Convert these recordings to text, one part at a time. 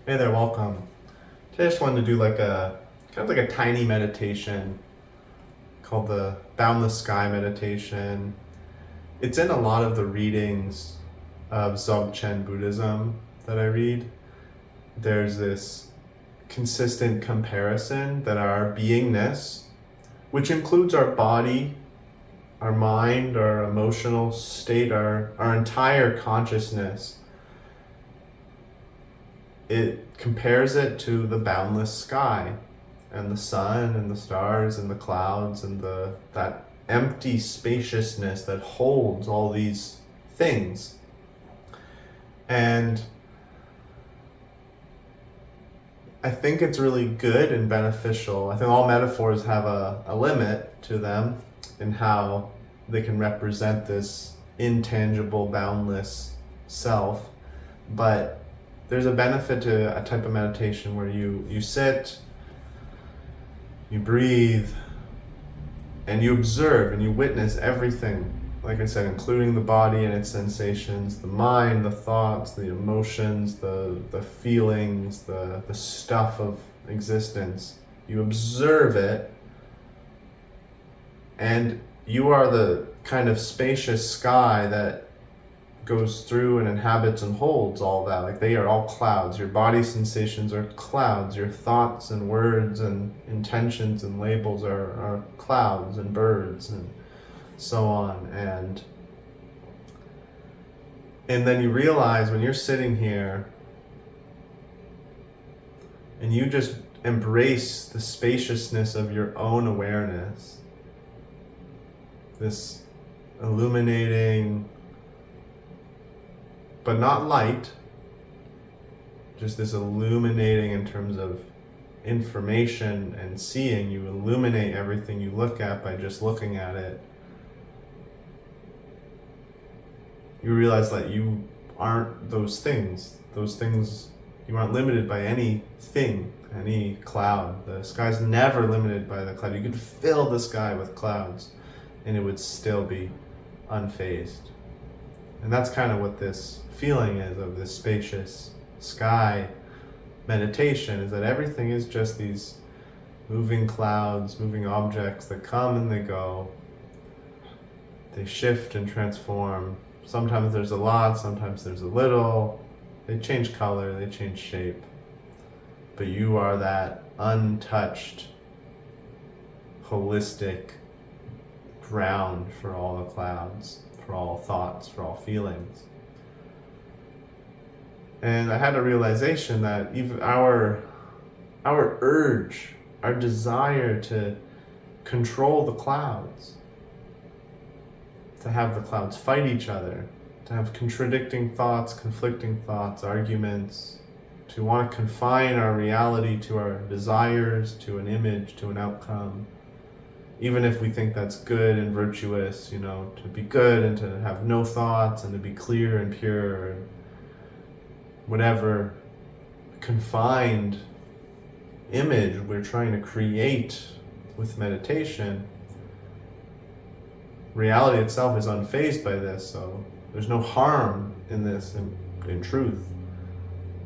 Hey there, welcome. Today I just wanted to do like a kind of like a tiny meditation called the Boundless Sky Meditation. It's in a lot of the readings of Dzogchen Buddhism that I read. There's this consistent comparison that our beingness, which includes our body, our mind, our emotional state, our entire consciousness, it compares it to the boundless sky and the sun and the stars and the clouds and that empty spaciousness that holds all these things. And I think it's really good and beneficial. I think all metaphors have a limit to them in how they can represent this intangible, boundless self. But there's a benefit to a type of meditation where you sit, you breathe, and you observe and you witness everything. Like I said, including the body and its sensations, the mind, the thoughts, the emotions, the feelings, the stuff of existence. You observe it, and you are the kind of spacious sky that goes through and inhabits and holds all that. Like they are all clouds. Your body sensations are clouds. Your thoughts and words and intentions and labels are clouds and birds and so on. And then you realize when you're sitting here and you just embrace the spaciousness of your own awareness, this illuminating, but not light, just this illuminating in terms of information and seeing. You illuminate everything you look at by just looking at it. You realize that you aren't those things. Those things, you aren't limited by anything, any cloud. The sky's never limited by the cloud. You could fill the sky with clouds and it would still be unfazed. And that's kind of what this feeling is of this spacious sky meditation, is that everything is just these moving clouds, moving objects that come and they go. They shift and transform. Sometimes there's a lot, sometimes there's a little. They change color, they change shape. But you are that untouched, holistic ground for all the clouds, for all thoughts, for all feelings. And I had a realization that even our urge, our desire to control the clouds, to have the clouds fight each other, to have contradicting thoughts, conflicting thoughts, arguments, to want to confine our reality to our desires, to an image, to an outcome, even if we think that's good and virtuous, to be good and to have no thoughts and to be clear and pure, and whatever confined image we're trying to create with meditation, reality itself is unfazed by this, so there's no harm in this in truth.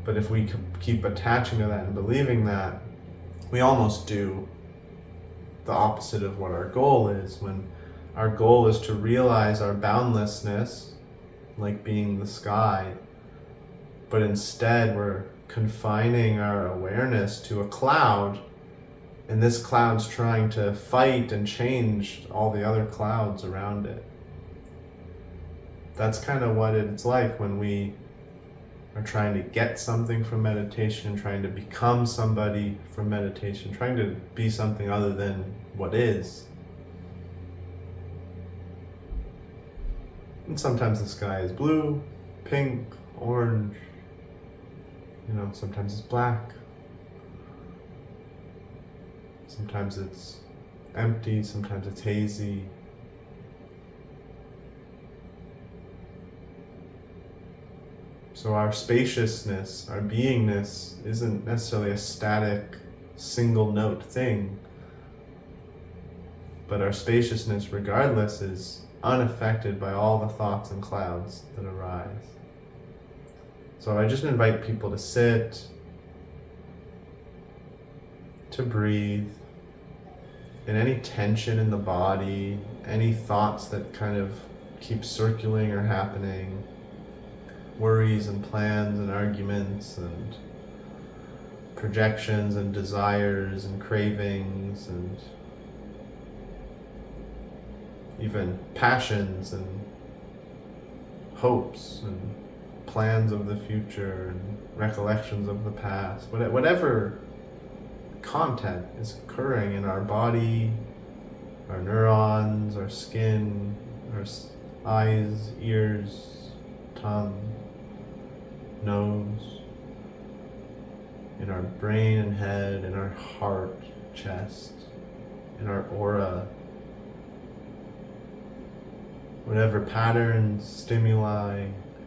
But if we keep attaching to that and believing that, we almost do the opposite of what our goal is, when our goal is to realize our boundlessness, like being the sky, but instead we're confining our awareness to a cloud, and this cloud's trying to fight and change all the other clouds around it. That's kind of what it's like when we are trying to get something from meditation, trying to become somebody from meditation, trying to be something other than what is. And sometimes the sky is blue, pink, orange, sometimes it's black. Sometimes it's empty, sometimes it's hazy. So our spaciousness, our beingness, isn't necessarily a static, single note thing. But our spaciousness, regardless, is unaffected by all the thoughts and clouds that arise. So I just invite people to sit to breathe. And any tension in the body, any thoughts that kind of keep circling or happening, worries and plans and arguments and projections and desires and cravings and even passions and hopes and plans of the future and recollections of the past, whatever content is occurring in our body, our neurons, our skin, our eyes, ears, tongue, nose, in our brain and head, in our heart, chest, in our aura. Whatever patterns, stimuli,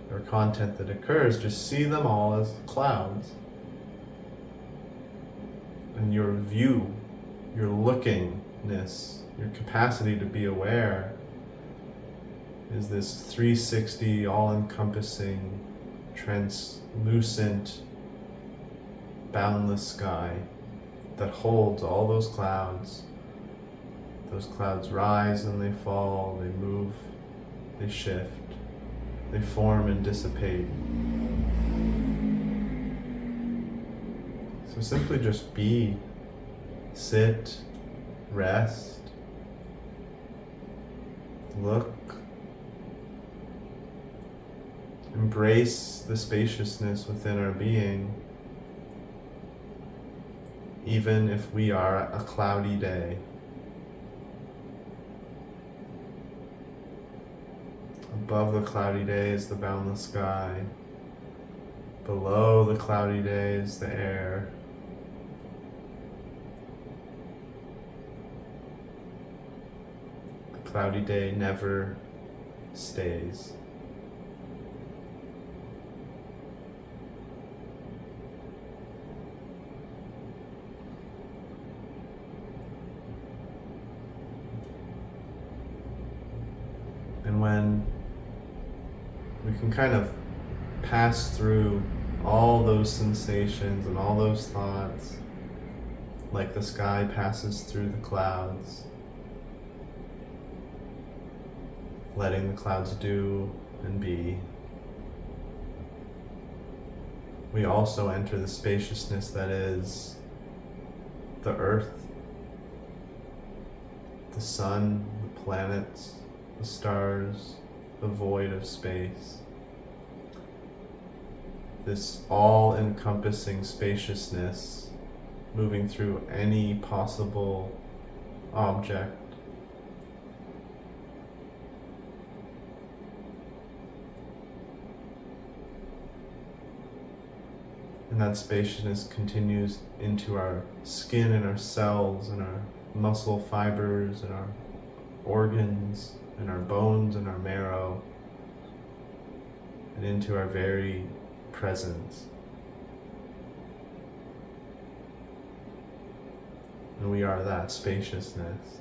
or content that occurs, just see them all as clouds. And your view, your lookingness, your capacity to be aware is this 360, all-encompassing, translucent, boundless sky that holds all those clouds. Those clouds rise and they fall, they move, they shift, they form and dissipate. So simply just be, sit, rest, look, embrace the spaciousness within our being, even if we are a cloudy day. Above the cloudy day is the boundless sky. Below the cloudy day is the air. The cloudy day never stays. And when we can kind of pass through all those sensations and all those thoughts, like the sky passes through the clouds, letting the clouds do and be, we also enter the spaciousness that is the earth, the sun, the planets, the stars, the void of space. This all-encompassing spaciousness moving through any possible object. And that spaciousness continues into our skin and our cells and our muscle fibers and our organs and our bones and our marrow, and into our very presence. And we are that spaciousness.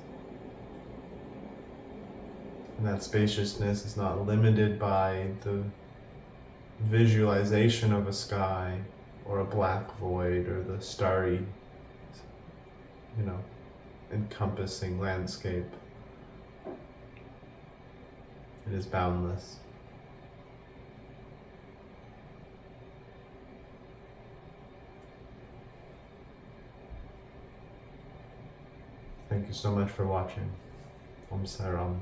And that spaciousness is not limited by the visualization of a sky or a black void or the starry, encompassing landscape. It is boundless. Thank you so much for watching. Om Saram.